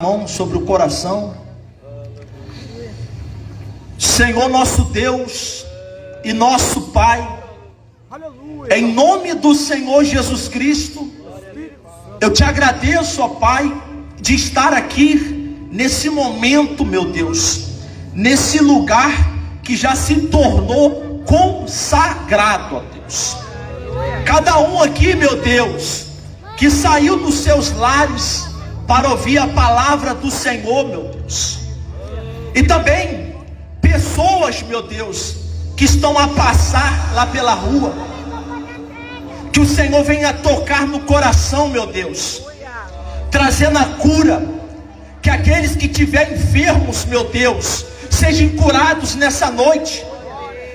Mão sobre o coração. Senhor nosso Deus e nosso Pai, em nome do Senhor Jesus Cristo, eu te agradeço, ó Pai, de estar aqui nesse momento, meu Deus, nesse lugar que já se tornou consagrado, ó Deus. Cada um aqui, meu Deus, que saiu dos seus lares para ouvir a palavra do Senhor, meu Deus. E também pessoas, meu Deus, que estão a passar lá pela rua. Que o Senhor venha tocar no coração, meu Deus, trazendo a cura. Que aqueles que estiverem enfermos, meu Deus, sejam curados nessa noite.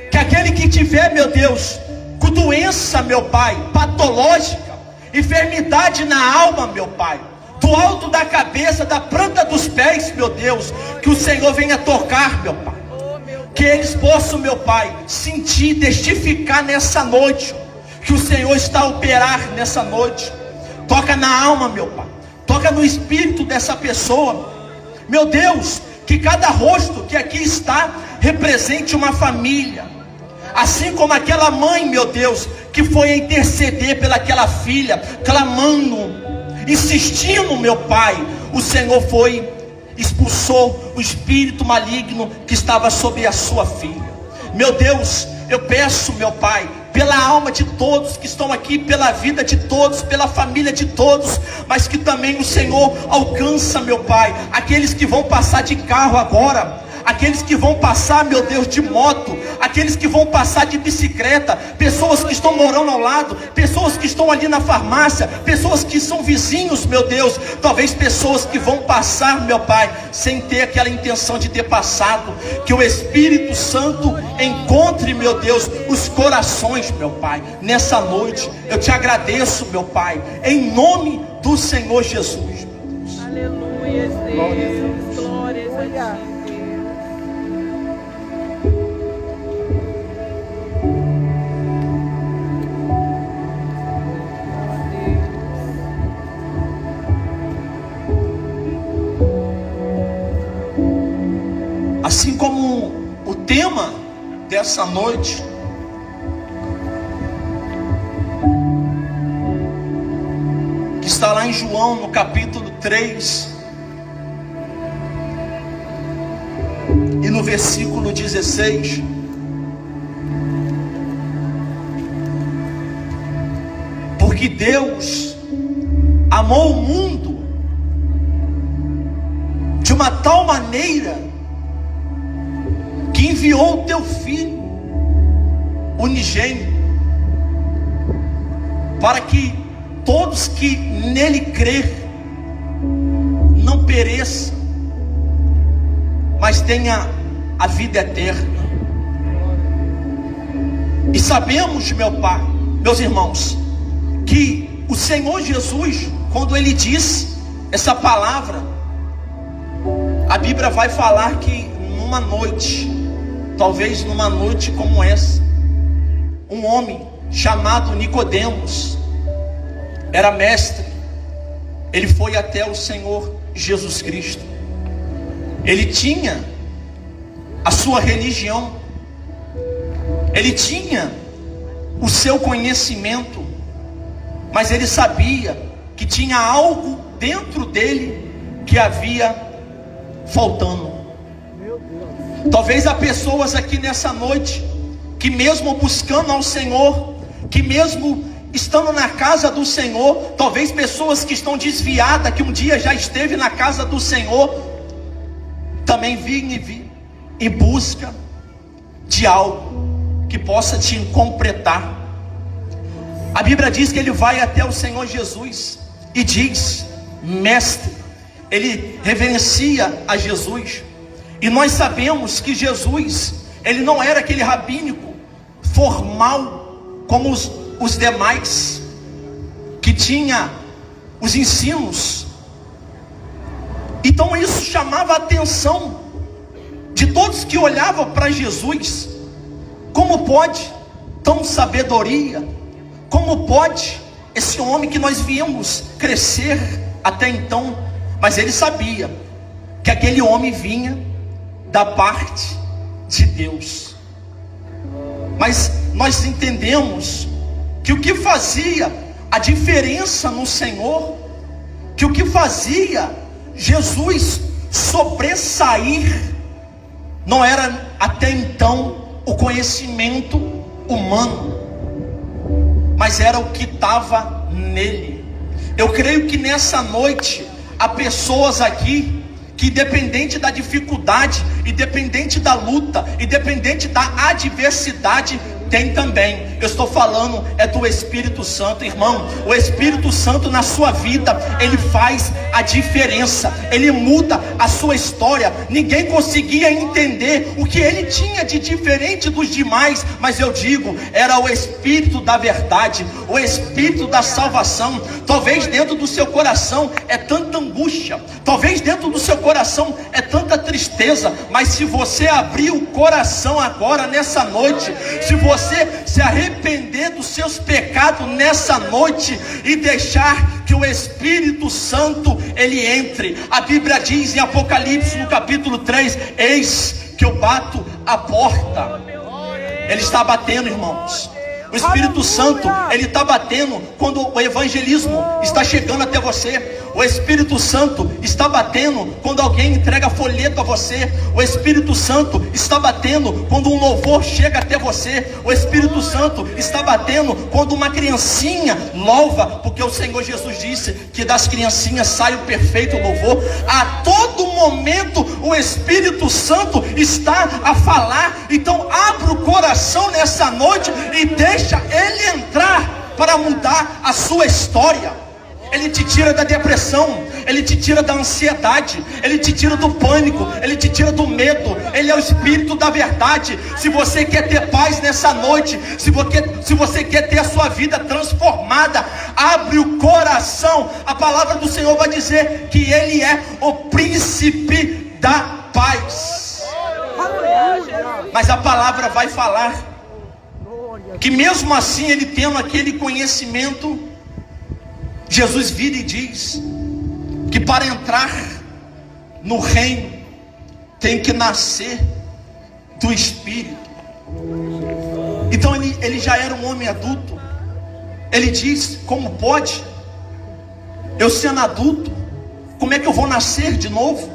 Que aquele que tiver, meu Deus, com doença, meu Pai, patológica, enfermidade na alma, meu Pai, do alto da cabeça, da planta dos pés, meu Deus, que o Senhor venha tocar, meu Pai. Que eles possam, meu Pai, sentir, testificar nessa noite que o Senhor está a operar nessa noite. Toca na alma, meu Pai, toca no espírito dessa pessoa, meu Deus. Que cada rosto que aqui está represente uma família, assim como aquela mãe, meu Deus, que foi a interceder pelaquela filha, clamando, insistindo, meu Pai. O Senhor expulsou o espírito maligno que estava sobre a sua filha. Meu Deus, eu peço, meu Pai, pela alma de todos que estão aqui, pela vida de todos, pela família de todos, mas que também o Senhor alcança, meu Pai, aqueles que vão passar de carro agora, aqueles que vão passar, meu Deus, de moto, aqueles que vão passar de bicicleta, pessoas que estão morando ao lado, pessoas que estão ali na farmácia, pessoas que são vizinhos, meu Deus, talvez pessoas que vão passar, meu Pai, sem ter aquela intenção de ter passado. Que o Espírito Santo encontre, meu Deus, os corações, meu Pai, nessa noite. Eu te agradeço, meu Pai, em nome do Senhor Jesus. Aleluia, Deus, glórias a Ti. Assim como o tema dessa noite que está lá em João, no capítulo 3 e no versículo 16, porque Deus amou o mundo de uma tal maneira que enviou o teu Filho unigênito, para que todos que nele crer não pereçam, mas tenha a vida eterna. E sabemos, meu Pai, meus irmãos, que o Senhor Jesus, quando Ele diz essa palavra, a Bíblia vai falar que numa noite, talvez numa noite como essa, um homem chamado Nicodemos, era mestre. Ele foi até o Senhor Jesus Cristo. Ele tinha a sua religião, ele tinha o seu conhecimento, mas ele sabia que tinha algo dentro dele que havia faltando. Talvez há pessoas aqui nessa noite que mesmo buscando ao Senhor, que mesmo estando na casa do Senhor, talvez pessoas que estão desviadas, que um dia já esteve na casa do Senhor, também vêm em busca de algo que possa te completar. A Bíblia diz que ele vai até o Senhor Jesus e diz: mestre. Ele reverencia a Jesus. E nós sabemos que Jesus, ele não era aquele rabínico formal como os demais, que tinha os ensinos. Então isso chamava a atenção de todos que olhavam para Jesus. Como pode tão sabedoria? Como pode esse homem que nós viemos crescer até então Mas ele sabia que aquele homem vinha da parte de Deus. Mas nós entendemos que o que fazia a diferença no Senhor, que o que fazia Jesus sobressair, não era até então o conhecimento humano, mas era o que estava nele. Eu creio que nessa noite há pessoas aqui que, independente da dificuldade, independente da luta, independente da adversidade, tem também. Eu estou falando do Espírito Santo, irmão. O Espírito Santo na sua vida, ele faz a diferença, ele muda a sua história. Ninguém conseguia entender o que ele tinha de diferente dos demais, mas eu digo, era o Espírito da verdade, o Espírito da salvação. Talvez dentro do seu coração é tanta angústia, talvez dentro do seu coração é tanta tristeza, mas se você abrir o coração agora, nessa noite, se você se arrepender dos seus pecados nessa noite e deixar que o Espírito Santo ele entre, a Bíblia diz em Apocalipse no capítulo 3, eis que eu bato a porta. Ele está batendo, irmãos. O Espírito Santo, ele está batendo quando o evangelismo está chegando até você. O Espírito Santo está batendo quando alguém entrega folheto a você. O Espírito Santo está batendo quando um louvor chega até você. O Espírito Santo está batendo quando uma criancinha louva, porque o Senhor Jesus disse que das criancinhas sai o perfeito louvor. A todo momento o Espírito Santo está a falar. Então abra o coração nessa noite e deixa ele entrar para mudar a sua história. Ele te tira da depressão, ele te tira da ansiedade, ele te tira do pânico, ele te tira do medo. Ele é o Espírito da verdade. Se você quer ter paz nessa noite, se você quer ter a sua vida transformada, abre o coração. A palavra do Senhor vai dizer que ele é o príncipe da paz. Mas a palavra vai falar que mesmo assim, ele tendo aquele conhecimento, Jesus vira e diz que para entrar no reino tem que nascer do Espírito. Então ele já era um homem adulto. Ele diz: como pode eu sendo adulto, como é que eu vou nascer de novo?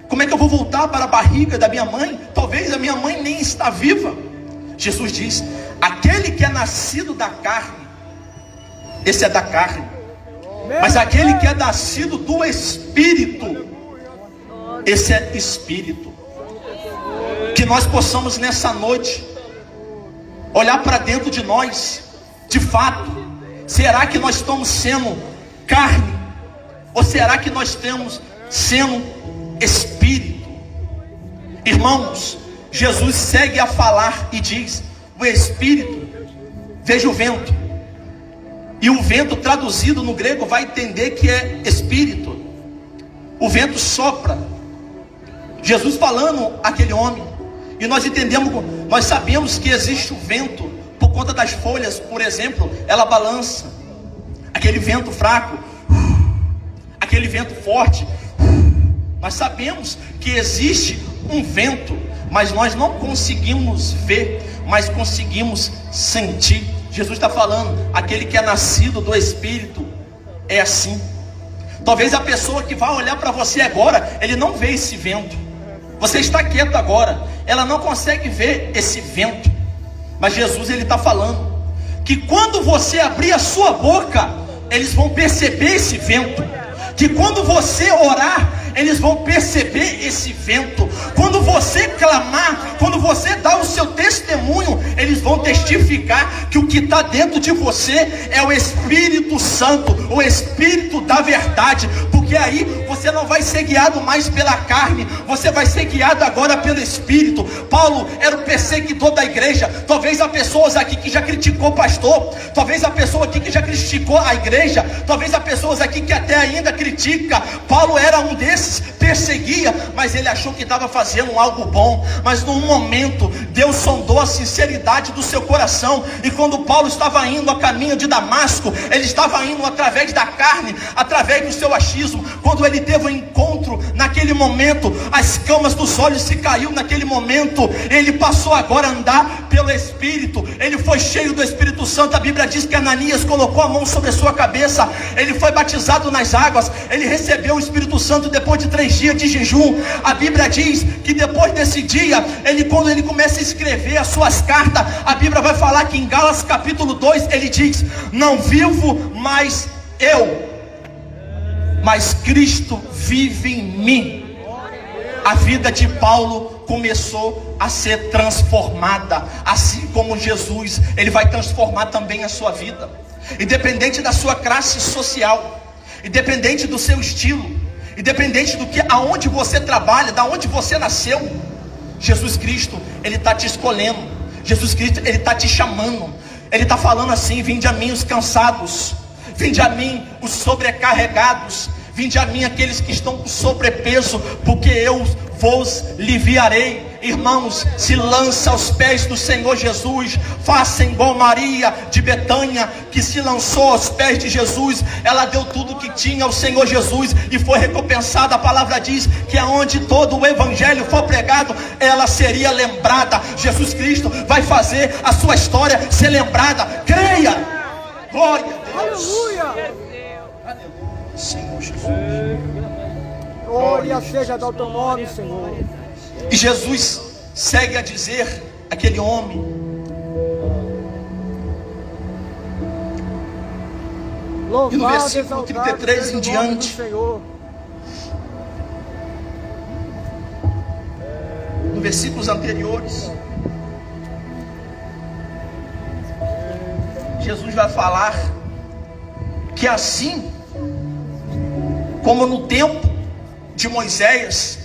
Como é que eu vou voltar para a barriga da minha mãe? Talvez a minha mãe nem está viva. Jesus diz: aquele que é nascido da carne, esse é da carne. Mas aquele que é nascido do Espírito, esse é Espírito. Que nós possamos nessa noite olhar para dentro de nós. De fato, será que nós estamos sendo carne? Ou será que nós estamos sendo Espírito? Irmãos, Jesus segue a falar e diz: o Espírito, veja o vento. E o vento, traduzido no grego, vai entender que é Espírito. O vento sopra. Jesus falando àquele homem. E nós entendemos, nós sabemos que existe o vento por conta das folhas, por exemplo, ela balança. Aquele vento fraco, aquele vento forte. Nós sabemos que existe um vento, mas nós não conseguimos ver, mas conseguimos sentir. Jesus está falando, aquele que é nascido do Espírito é assim. Talvez a pessoa que vai olhar para você agora, ele não vê esse vento. Você está quieto agora, ela não consegue ver esse vento. Mas Jesus, ele está falando que quando você abrir a sua boca, eles vão perceber esse vento. Que quando você orar, eles vão perceber esse vento. Quando você clamar, quando você dar o seu testemunho, eles vão testificar que o que está dentro de você é o Espírito Santo, o Espírito da verdade. Porque aí você não vai ser guiado mais pela carne, você vai ser guiado agora pelo Espírito. Paulo era o perseguidor da igreja. Talvez há pessoas aqui que já criticou o pastor, talvez há pessoa aqui que já criticou a igreja, talvez há pessoas aqui que até ainda critica. Paulo era um desses perseguia, mas ele achou que estava fazendo algo bom. Mas num momento, Deus sondou a sinceridade do seu coração. E quando Paulo estava indo a caminho de Damasco, ele estava indo através da carne, através do seu achismo. Quando ele teve um encontro, naquele momento, as escamas dos olhos se caiu. Naquele momento, ele passou agora a andar pelo Espírito. Ele foi cheio do Espírito Santo. A Bíblia diz que Ananias colocou a mão sobre a sua cabeça. Ele foi batizado nas águas. Ele recebeu o Espírito Santo depois de 3 dias de jejum. A Bíblia diz que depois desse dia, quando ele começa a escrever as suas cartas, a Bíblia vai falar que em Gálatas capítulo 2, ele diz: não vivo mais eu, mas Cristo vive em mim. A vida de Paulo começou a ser transformada, assim como Jesus, ele vai transformar também a sua vida, independente da sua classe social, independente do seu estilo, independente do que, aonde você trabalha, da onde você nasceu. Jesus Cristo, ele está te escolhendo. Jesus Cristo, ele está te chamando. Ele está falando assim: vinde a mim os cansados, vinde a mim os sobrecarregados, vinde a mim aqueles que estão com sobrepeso, porque eu vos aliviarei. Irmãos, se lança aos pés do Senhor Jesus. Faça igual Maria de Betânia, que se lançou aos pés de Jesus. Ela deu tudo que tinha ao Senhor Jesus e foi recompensada. A palavra diz que aonde todo o evangelho for pregado, ela seria lembrada. Jesus Cristo vai fazer a sua história ser lembrada. Creia. Glória a Deus. Aleluia. Senhor Jesus. Glória seja do teu nome, Senhor. E Jesus segue a dizer àquele homem: Louvado, e no versículo exaltado 33 seja em o nome do diante, Senhor. nos versículos anteriores, Jesus vai falar que assim como no tempo de Moisés,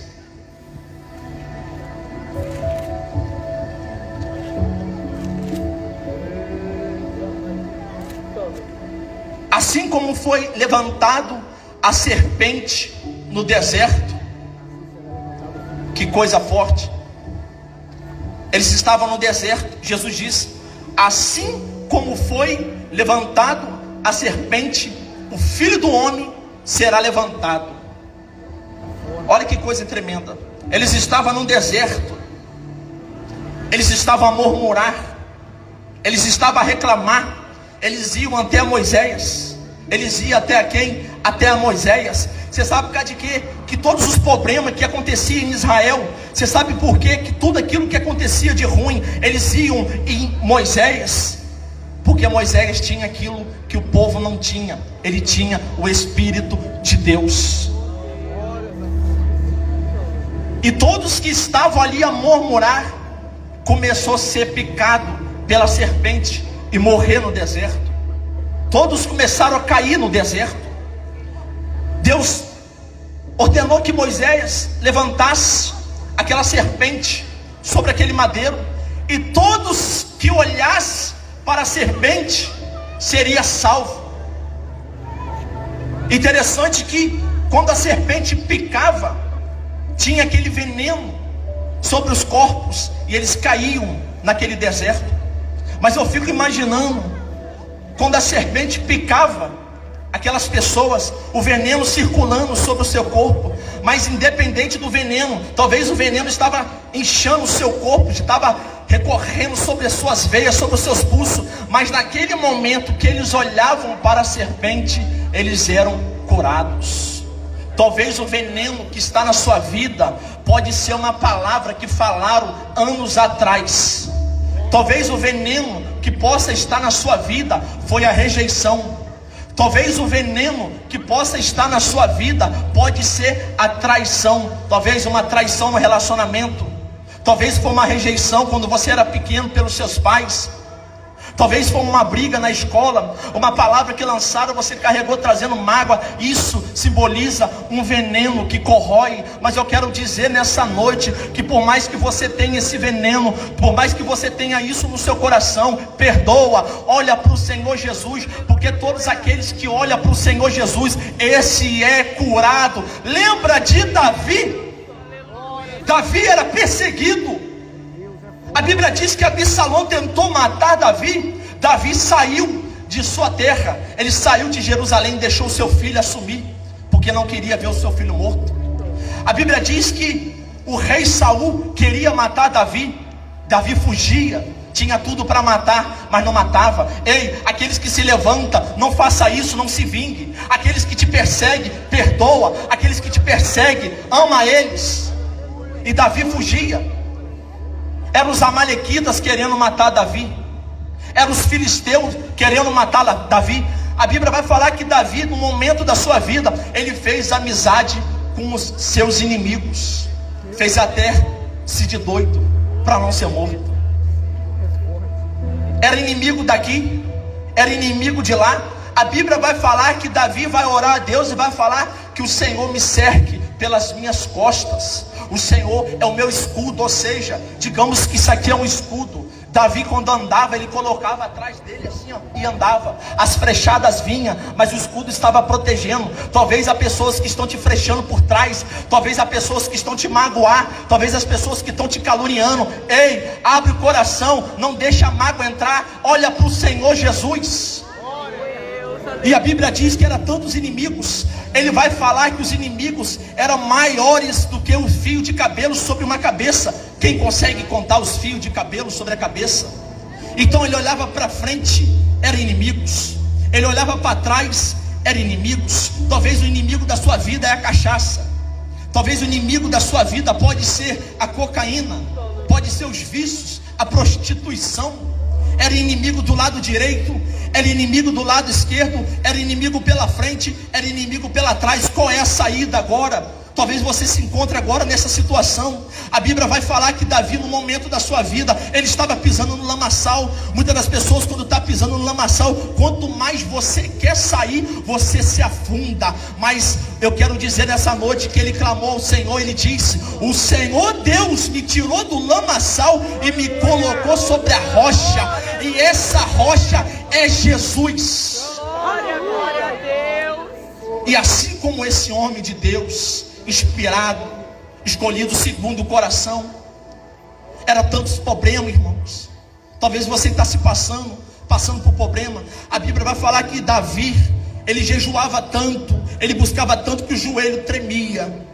assim como foi levantado a serpente no deserto, que coisa forte, eles estavam no deserto. Jesus disse: assim como foi levantado a serpente, o Filho do Homem será levantado. Olha que coisa tremenda. Eles estavam no deserto, eles estavam a murmurar, eles estavam a reclamar. Eles iam até Moisés. Eles iam até a quem? Até a Moisés. Você sabe por causa de quê? Que todos os problemas que aconteciam em Israel, você sabe por quê? Que tudo aquilo que acontecia de ruim, eles iam em Moisés. Porque Moisés tinha aquilo que o povo não tinha. Ele tinha o Espírito de Deus. E todos que estavam ali a murmurar, começou a ser picado pela serpente e morrer no deserto. Todos começaram a cair no deserto. Deus ordenou que Moisés levantasse aquela serpente sobre aquele madeiro, e todos que olhassem para a serpente seria salvo. Interessante que quando a serpente picava, tinha aquele veneno sobre os corpos e eles caíam naquele deserto. Mas eu fico imaginando, quando a serpente picava aquelas pessoas, o veneno circulando sobre o seu corpo. Mas independente do veneno, talvez o veneno estava inchando o seu corpo, estava recorrendo sobre as suas veias, sobre os seus pulsos. Mas naquele momento que eles olhavam para a serpente, eles eram curados. Talvez o veneno que está na sua vida pode ser uma palavra que falaram anos atrás. Talvez o veneno que possa estar na sua vida foi a rejeição. Talvez o veneno que possa estar na sua vida pode ser a traição. Talvez uma traição no relacionamento. Talvez foi uma rejeição quando você era pequeno pelos seus pais. Talvez foi uma briga na escola, uma palavra que lançaram, você carregou trazendo mágoa. Isso simboliza um veneno que corrói. Mas eu quero dizer nessa noite que por mais que você tenha esse veneno, por mais que você tenha isso no seu coração, perdoa, olha para o Senhor Jesus, porque todos aqueles que olham para o Senhor Jesus, esse é curado. Lembra de Davi? Davi era perseguido. A Bíblia diz que Absalão tentou matar Davi. Davi saiu de sua terra, ele saiu de Jerusalém, deixou seu filho assumir, porque não queria ver o seu filho morto. A Bíblia diz que o rei Saul queria matar Davi. Davi fugia, tinha tudo para matar, mas não matava. Ei, aqueles que se levantam, não faça isso, não se vingue. Aqueles que te perseguem, perdoa. Aqueles que te perseguem, ama eles. E Davi fugia. Eram os amalequitas querendo matar Davi. Eram os filisteus querendo matar Davi. A Bíblia vai falar que Davi, no momento da sua vida, ele fez amizade com os seus inimigos. Fez até se de doido para não ser morto. Era inimigo daqui, era inimigo de lá. A Bíblia vai falar que Davi vai orar a Deus e vai falar que o Senhor me cerque pelas minhas costas. O Senhor é o meu escudo, ou seja, digamos que isso aqui é um escudo. Davi, quando andava, ele colocava atrás dele assim, ó, e andava. As flechadas vinham, mas o escudo estava protegendo. Talvez há pessoas que estão te flechando por trás, talvez há pessoas que estão te magoar, talvez as pessoas que estão te caluniando. Ei, abre o coração, não deixa a mágoa entrar. Olha para o Senhor Jesus. E a Bíblia diz que eram tantos inimigos. Ele vai falar que os inimigos eram maiores do que o fio de cabelo sobre uma cabeça. Quem consegue contar os fios de cabelo sobre a cabeça? Então ele olhava para frente, eram inimigos. Ele olhava para trás, eram inimigos. Talvez o inimigo da sua vida é a cachaça. Talvez o inimigo da sua vida pode ser a cocaína, pode ser os vícios, a prostituição. Era inimigo do lado direito, era inimigo do lado esquerdo, era inimigo pela frente, era inimigo pela trás. Qual é a saída agora? Talvez você se encontre agora nessa situação. A Bíblia vai falar que Davi, no momento da sua vida, ele estava pisando no lamaçal. Muitas das pessoas, quando está pisando no lamaçal, quanto mais você quer sair, você se afunda. Mas eu quero dizer nessa noite que ele clamou ao Senhor. Ele disse: o Senhor Deus me tirou do lamaçal e me colocou sobre a rocha. E essa rocha é Jesus. Glória, glória a Deus. E assim como esse homem de Deus, inspirado, escolhido segundo o coração, era tantos problemas, irmãos. Talvez você está se passando por problema. A Bíblia vai falar que Davi, ele jejuava tanto, ele buscava tanto que o joelho tremia.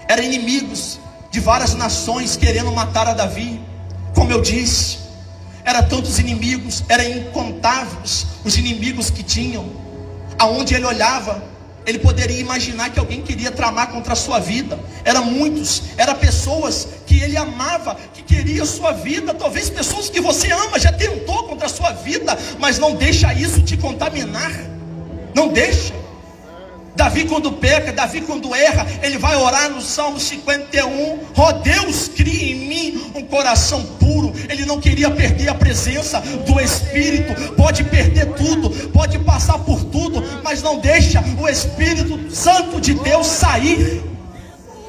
Eram inimigos de várias nações querendo matar a Davi. Como eu disse, eram tantos inimigos, eram incontáveis os inimigos que tinham. Aonde ele olhava, ele poderia imaginar que alguém queria tramar contra a sua vida. Eram muitos, eram pessoas que ele amava, que queria a sua vida. Talvez pessoas que você ama, já tentou contra a sua vida, mas não deixa isso te contaminar. Não deixa. Davi quando peca, Davi quando erra, ele vai orar no Salmo 51. Ó Deus, cria em mim um coração puro. Ele não queria perder a presença do Espírito. Pode perder tudo, pode passar por tudo, mas não deixa o Espírito Santo de Deus sair.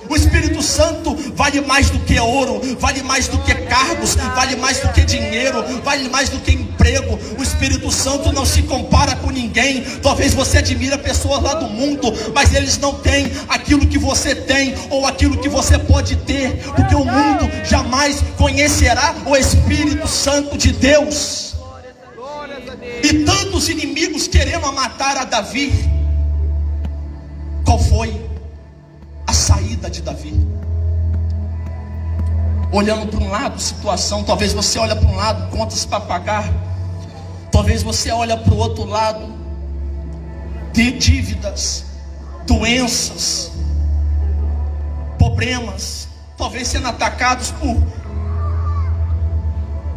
O Espírito Santo vale mais do que ouro, vale mais do que cargos, vale mais do que dinheiro, vale mais do que emprego. O Espírito Santo não se compara com ninguém. Talvez você admire pessoas lá do mundo, mas eles não têm aquilo que você tem, ou aquilo que você pode ter, porque o mundo jamais conhecerá o Espírito Santo de Deus. E tantos inimigos querendo matar a Davi. Qual foi a saída de Davi? Olhando para um lado, situação. Talvez você olha para um lado, contas para pagar. Talvez você olha para o outro lado, de dívidas, doenças, problemas. Talvez sendo atacados por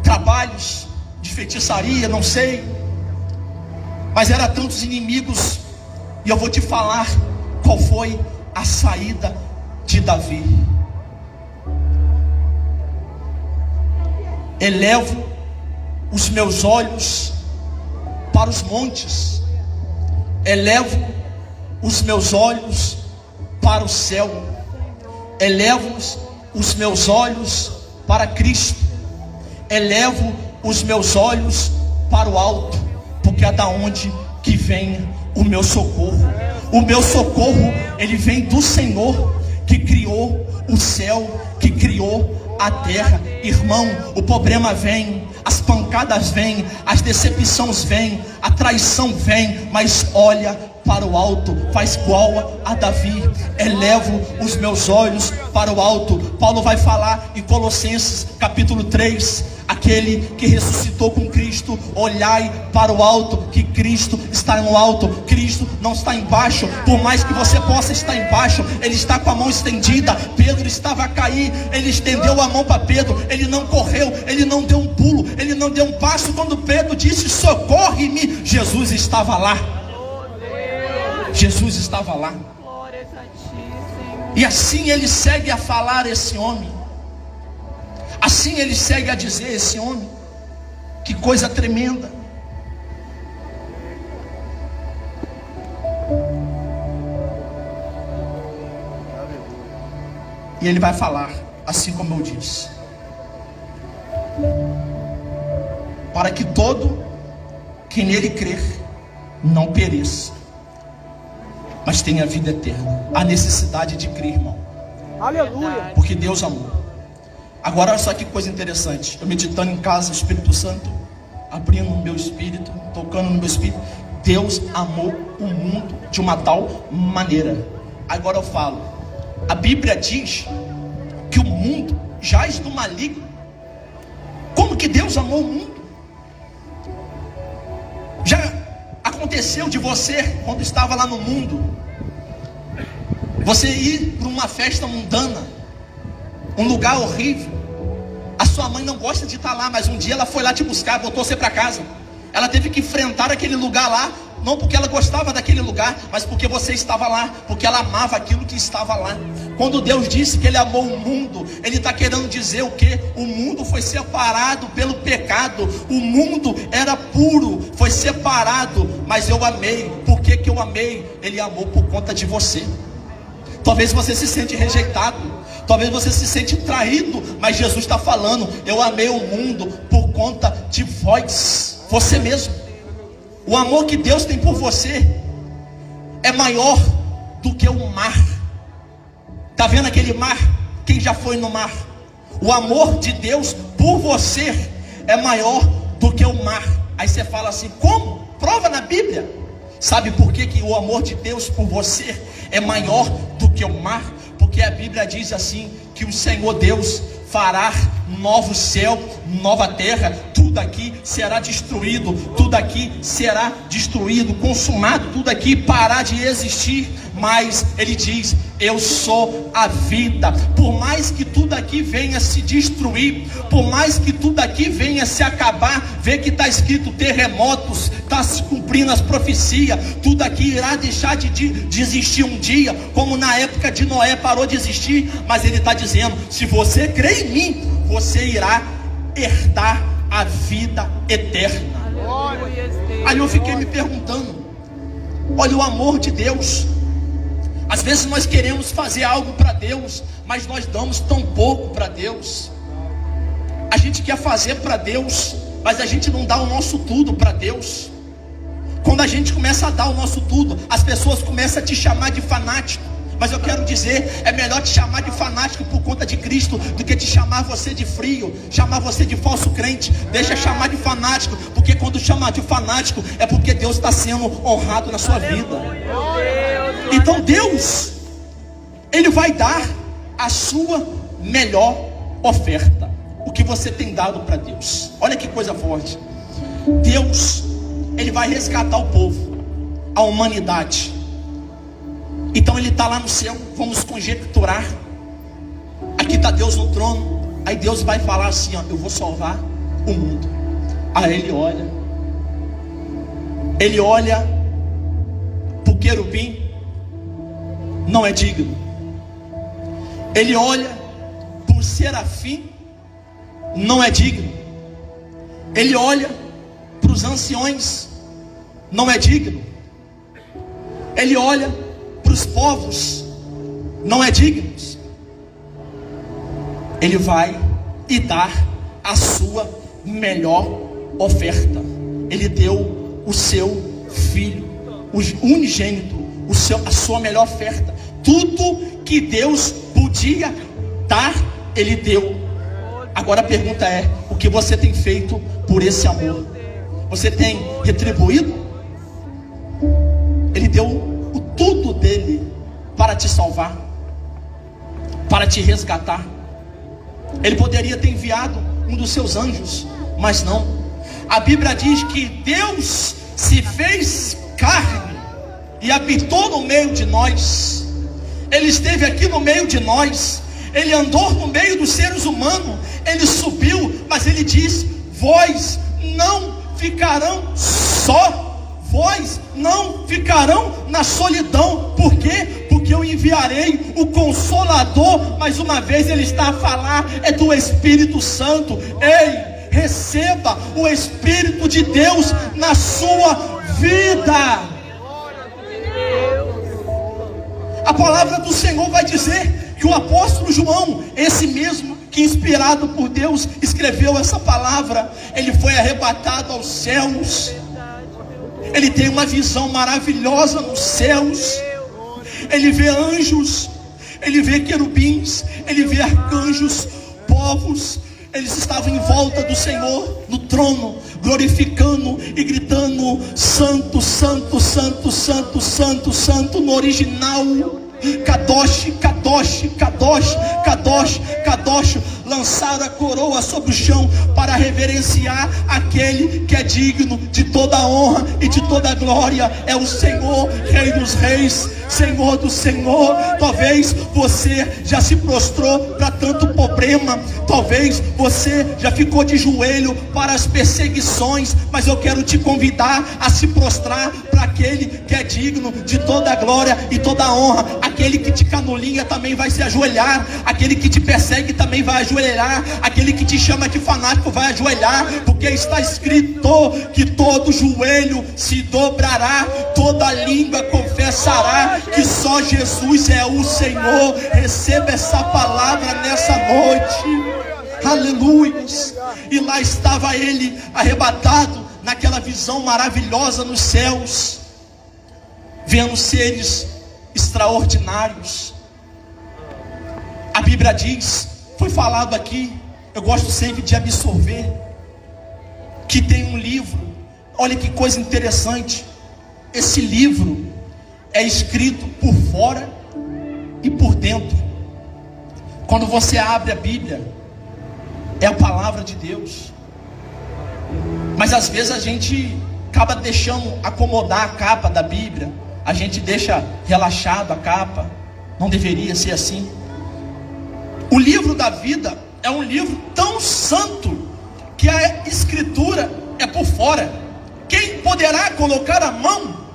trabalhos de feitiçaria, não sei. Mas eram tantos inimigos. E eu vou te falar qual foi a saída de Davi. Elevo os meus olhos para os montes, elevo os meus olhos para o céu, elevo os meus olhos para Cristo, elevo os meus olhos para o alto, porque é da onde que vem o meu socorro. O meu socorro, ele vem do Senhor, que criou o céu, que criou a terra. Irmão, o problema vem, as pancadas vêm, as decepções vêm, a traição vem, mas olha para o alto, faz igual a Davi, elevo os meus olhos para o alto. Paulo vai falar em Colossenses capítulo 3, aquele que ressuscitou com Cristo, olhai para o alto, que Cristo está no alto. Cristo não está embaixo, por mais que você possa estar embaixo, Ele está com a mão estendida. Pedro estava a cair, Ele estendeu a mão para Pedro, Ele não correu, Ele não deu um pulo, Ele não deu um passo. Quando Pedro disse, socorre-me, Jesus estava lá. Jesus estava lá. E assim Ele segue a falar esse homem, assim Ele segue a dizer esse homem. Que coisa tremenda. E Ele vai falar, assim como eu disse, para que todo que nele crer não pereça, mas tenha vida eterna. A necessidade de crer, irmão. Aleluia. Porque Deus amou. Agora olha só que coisa interessante. Eu meditando em casa, o Espírito Santo abrindo o meu espírito, tocando no meu espírito. Deus amou o mundo de uma tal maneira. Agora eu falo, a Bíblia diz que o mundo jaz do maligno. Como que Deus amou o mundo? Já aconteceu de você, quando estava lá no mundo, você ir para uma festa mundana, um lugar horrível. A sua mãe não gosta de estar lá, mas um dia ela foi lá te buscar, voltou você para casa. Ela teve que enfrentar aquele lugar lá, não porque ela gostava daquele lugar, mas porque você estava lá, porque ela amava aquilo que estava lá. Quando Deus disse que Ele amou o mundo, Ele está querendo dizer o quê? O mundo foi separado pelo pecado, o mundo era puro, foi separado, mas eu amei. Por que que eu amei? Ele amou por conta de você. Talvez você se sente rejeitado, talvez você se sente traído, mas Jesus está falando, eu amei o mundo por conta de vós, você mesmo. O amor que Deus tem por você é maior do que o mar. Está vendo aquele mar? Quem já foi no mar? O amor de Deus por você é maior do que o mar. Aí você fala assim, como? Prova na Bíblia. Sabe por que que o amor de Deus por você é maior do que o mar? Porque a Bíblia diz assim, que o Senhor Deus fará novo céu, nova terra. Tudo aqui será destruído, tudo aqui será destruído, consumado, tudo aqui parar de existir. Mas Ele diz, eu sou a vida. Por mais que tudo aqui venha se destruir, por mais que tudo aqui venha se acabar, vê que está escrito terremotos, está se cumprindo as profecias, tudo aqui irá deixar de existir um dia, como na época de Noé parou de existir. Mas Ele está dizendo, se você crê em mim, você irá herdar a vida eterna. Aí eu fiquei me perguntando, olha o amor de Deus. Às vezes nós queremos fazer algo para Deus, mas nós damos tão pouco para Deus. A gente quer fazer para Deus, mas a gente não dá o nosso tudo para Deus. Quando a gente começa a dar o nosso tudo, as pessoas começam a te chamar de fanático. Mas eu quero dizer, é melhor te chamar de fanático por conta de Cristo, do que te chamar você de frio, chamar você de falso crente. Deixa chamar de fanático, porque quando chamar de fanático, é porque Deus está sendo honrado na sua vida. Então Deus, Ele vai dar a sua melhor oferta. O que você tem dado para Deus? Olha que coisa forte. Deus, Ele vai resgatar o povo, a humanidade. Então Ele está lá no céu, vamos conjecturar. Aqui está Deus no trono. Aí Deus vai falar assim, ó, eu vou salvar o mundo. Aí Ele olha para o querubim, não é digno. Ele olha para o serafim, não é digno. Ele olha para os anciões, não é digno. Ele olha para os povos, não é digno. Ele vai e dá a sua melhor oferta. Ele deu o seu filho, o unigênito, a sua melhor oferta. Tudo que Deus podia dar, Ele deu. Agora a pergunta é: o que você tem feito por esse amor? Você tem retribuído? Ele deu o tudo dele para te salvar, para te resgatar. Ele poderia ter enviado um dos seus anjos, mas não. A Bíblia diz que Deus se fez carne e habitou no meio de nós. Ele esteve aqui no meio de nós. Ele andou no meio dos seres humanos. Ele subiu, mas ele diz: vós não ficarão só. Vós não ficarão na solidão. Por quê? Porque eu enviarei o Consolador. Mais uma vez ele está a falar é do Espírito Santo. Ei, receba o Espírito de Deus na sua vida. A palavra do Senhor vai dizer que o apóstolo João, esse mesmo que inspirado por Deus escreveu essa palavra, ele foi arrebatado aos céus. Ele tem uma visão maravilhosa nos céus. Ele vê anjos, ele vê querubins, ele vê arcanjos, povos. Eles estavam em volta do Senhor no trono, glorificando e gritando: Santo, Santo, Santo, Santo, Santo, Santo. No original, Kadosh, Kadosh, Kadosh, Kadosh, Kadosh. Lançaram a coroa sobre o chão para reverenciar aquele que é digno de toda a honra e de toda a glória. É o Senhor, Rei dos Reis, Senhor do Senhor. Talvez você já se prostrou para tanto problema. Talvez você já ficou de joelho para as perseguições. Mas eu quero te convidar a se prostrar para aquele que é digno de toda a glória e toda a honra. Aquele que te canulinha também vai se ajoelhar. Aquele que te persegue também vai ajoelhar. Aquele que te chama de fanático vai ajoelhar. Porque está escrito que todo joelho se dobrará, toda língua confessará que só Jesus é o Senhor. Receba essa palavra nessa noite. Aleluia. E lá estava ele arrebatado naquela visão maravilhosa nos céus, vendo seres extraordinários. A Bíblia diz, foi falado aqui, eu gosto sempre de absorver, que tem um livro. Olha que coisa interessante. Esse livro é escrito por fora e por dentro. Quando você abre a Bíblia, é a palavra de Deus. Mas às vezes a gente acaba deixando acomodar a capa da Bíblia. A gente deixa relaxado a capa. Não deveria ser assim. O livro da vida é um livro tão santo que a escritura é por fora. Quem poderá colocar a mão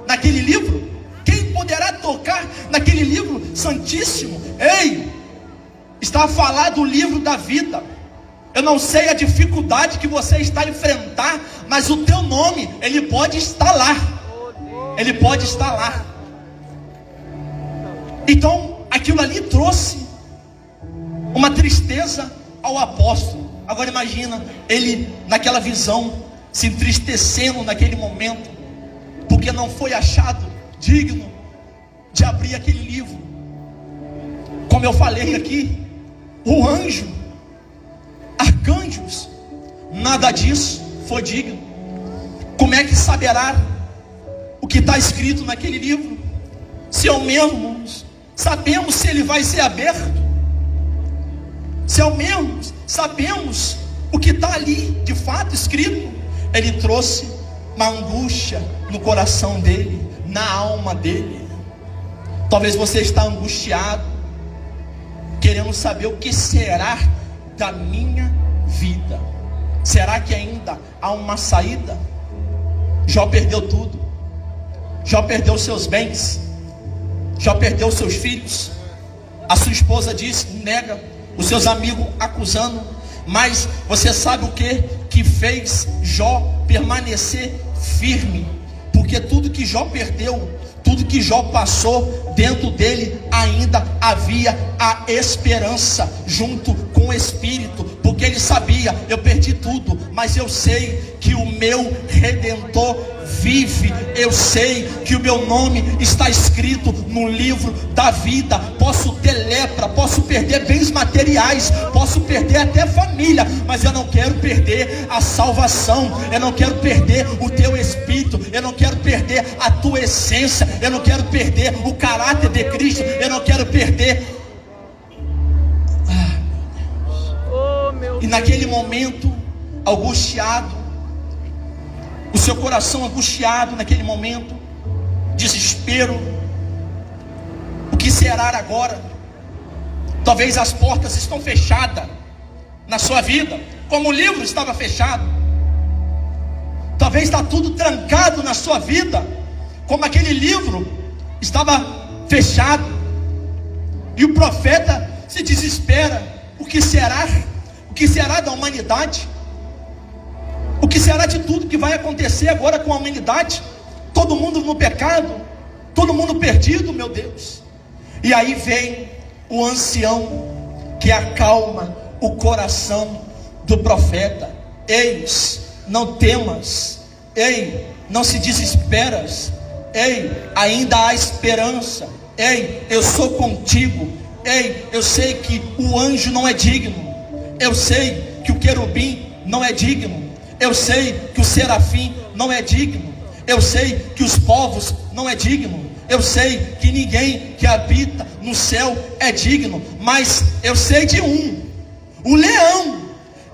naquele livro? Quem poderá tocar naquele livro santíssimo? Ei, está a falar do livro da vida. Eu não sei a dificuldade que você está a enfrentar, mas o teu nome, ele pode estar lá. Ele pode estar lá. Então, aquilo ali trouxe uma tristeza ao apóstolo. Agora imagina ele naquela visão, se entristecendo naquele momento, porque não foi achado digno de abrir aquele livro. Como eu falei aqui, o anjo, arcanjos, nada disso foi digno. Como é que saberá o que está escrito naquele livro, se ao menos sabemos se ele vai ser aberto? Se ao menos sabemos o que está ali de fato escrito? Ele trouxe uma angústia no coração dele, na alma dele. Talvez você está angustiado, querendo saber o que será da minha vida. Será que ainda há uma saída? Jó perdeu tudo. Jó perdeu seus bens. Jó perdeu seus filhos. A sua esposa disse, nega. Os seus amigos acusando. Mas você sabe o que? Que que fez Jó permanecer firme, porque tudo que Jó perdeu, tudo que Jó passou, dentro dele ainda havia a esperança, junto com o Espírito, porque ele sabia: eu perdi tudo, mas eu sei que o meu Redentor vive, eu sei que o meu nome está escrito no livro da vida. Posso ter lepra, posso perder bens materiais, posso perder até família, mas eu não quero perder a salvação, eu não quero perder o teu Espírito, eu não quero perder a tua essência, eu não quero perder o caráter de Cristo, eu não quero perder. E naquele momento, angustiado, o seu coração angustiado naquele momento, desespero, o que será agora? Talvez as portas estão fechadas na sua vida, como o livro estava fechado. Talvez está tudo trancado na sua vida, como aquele livro estava fechado. E o profeta se desespera: o que será? O que será da humanidade? O que será de tudo que vai acontecer agora com a humanidade? Todo mundo no pecado, todo mundo perdido, meu Deus. E aí vem o ancião que acalma o coração do profeta: eis, não temas, ei, não se desesperas, ei, ainda há esperança, ei, eu sou contigo, ei, eu sei que o anjo não é digno, eu sei que o querubim não é digno, eu sei que o serafim não é digno, eu sei que os povos não é digno, eu sei que ninguém que habita no céu é digno, mas eu sei de um, o leão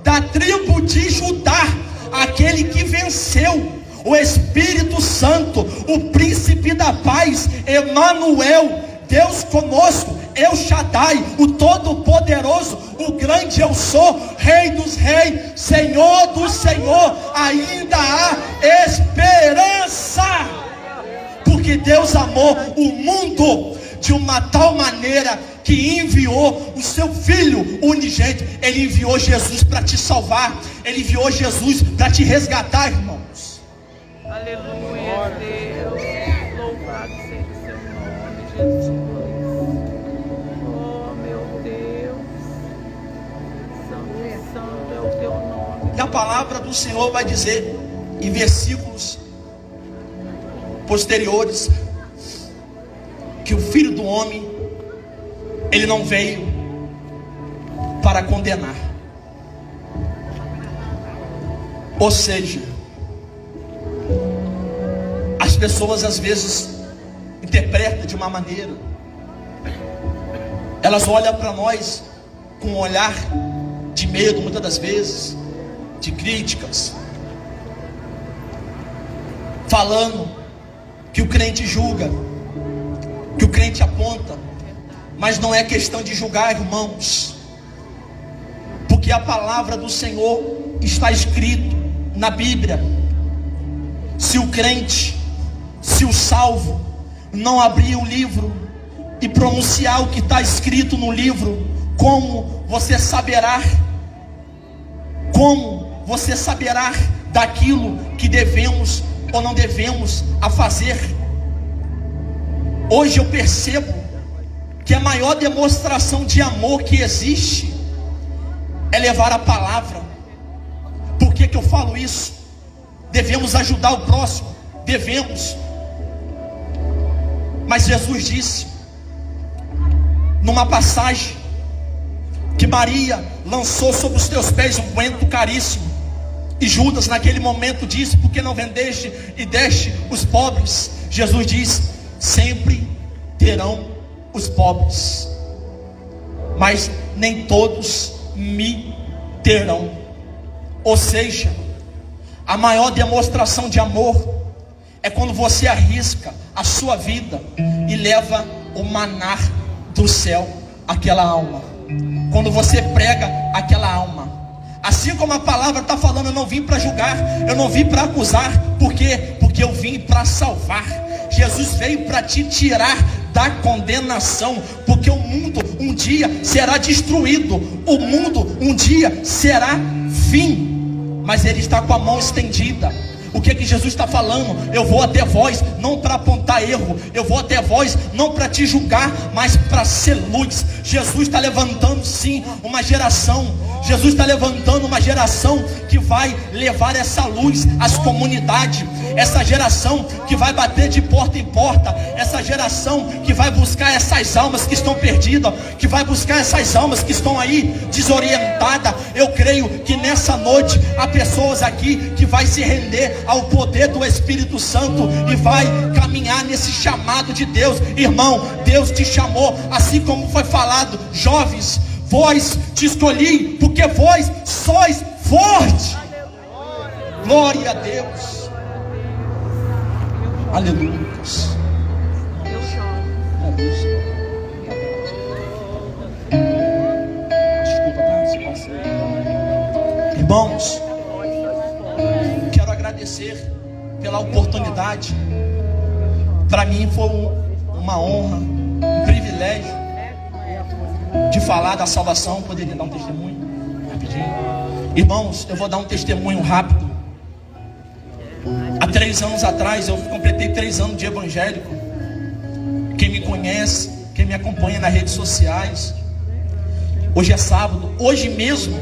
da tribo de Judá, aquele que venceu, o Espírito Santo, o príncipe da paz, Emanuel, Deus conosco, El Shaddai, o Todo-Poderoso, o grande eu sou, Rei dos reis, Senhor do Senhor. Ainda há esperança, porque Deus amou o mundo de uma tal maneira que enviou o seu Filho unigênito. Ele enviou Jesus para te salvar, Ele enviou Jesus para te resgatar, irmãos. Aleluia, Deus, louvado seja o seu nome, Jesus. Oh, meu Deus, santo, santo é o teu nome. E a palavra do Senhor vai dizer, em versículos posteriores, que o Filho do Homem, Ele não veio para condenar. Ou seja, as pessoas às vezes interpretam de uma maneira, elas olham para nós com um olhar de medo, muitas das vezes, de críticas, falando que o crente julga, que o crente aponta. Mas não é questão de julgar, irmãos, porque a palavra do Senhor está escrito na Bíblia. Se o crente, se o salvo não abrir o livro e pronunciar o que está escrito no livro, como você saberá daquilo que devemos ou não devemos a fazer? Hoje eu percebo que a maior demonstração de amor que existe é levar a palavra. Por que eu falo isso? Devemos ajudar o próximo, devemos. Mas Jesus disse, numa passagem, que Maria lançou sobre os teus pés um unguento caríssimo, e Judas naquele momento disse, por que não vendeste e deste os pobres? Jesus diz, sempre terão os pobres, mas nem todos me terão. Ou seja, a maior demonstração de amor é quando você arrisca a sua vida e leva o maná do céu àquela alma, quando você prega aquela alma. Assim como a palavra está falando, eu não vim para julgar, eu não vim para acusar. Por quê? Porque eu vim para salvar. Jesus veio para te tirar da condenação, porque o mundo um dia será destruído, o mundo um dia será fim. mas Ele está com a mão estendida. O que que Jesus está falando? Eu vou até vós, não para apontar erro. Eu vou até vós, não para te julgar, mas para ser luz. Jesus está levantando sim uma geração. Jesus está levantando uma geração que vai levar essa luz às comunidades. Essa geração que vai bater de porta em porta. Essa geração que vai buscar essas almas que estão perdidas, que vai buscar essas almas que estão aí desorientadas. Eu creio que nessa noite há pessoas aqui que vai se render ao poder do Espírito Santo e vai caminhar nesse chamado de Deus. Irmão, Deus te chamou, assim como foi falado, jovens, vós te escolhi, porque vós sois forte. Glória a Deus. Aleluia. Desculpa, tá? Irmãos, quero agradecer pela oportunidade. Para mim foi uma honra, um privilégio de falar da salvação. Poderia dar um testemunho rapidinho? Irmãos, eu vou dar um testemunho rápido. Há 3 anos atrás, eu completei 3 anos de evangélico. Quem me conhece, quem me acompanha nas redes sociais, hoje é sábado, hoje mesmo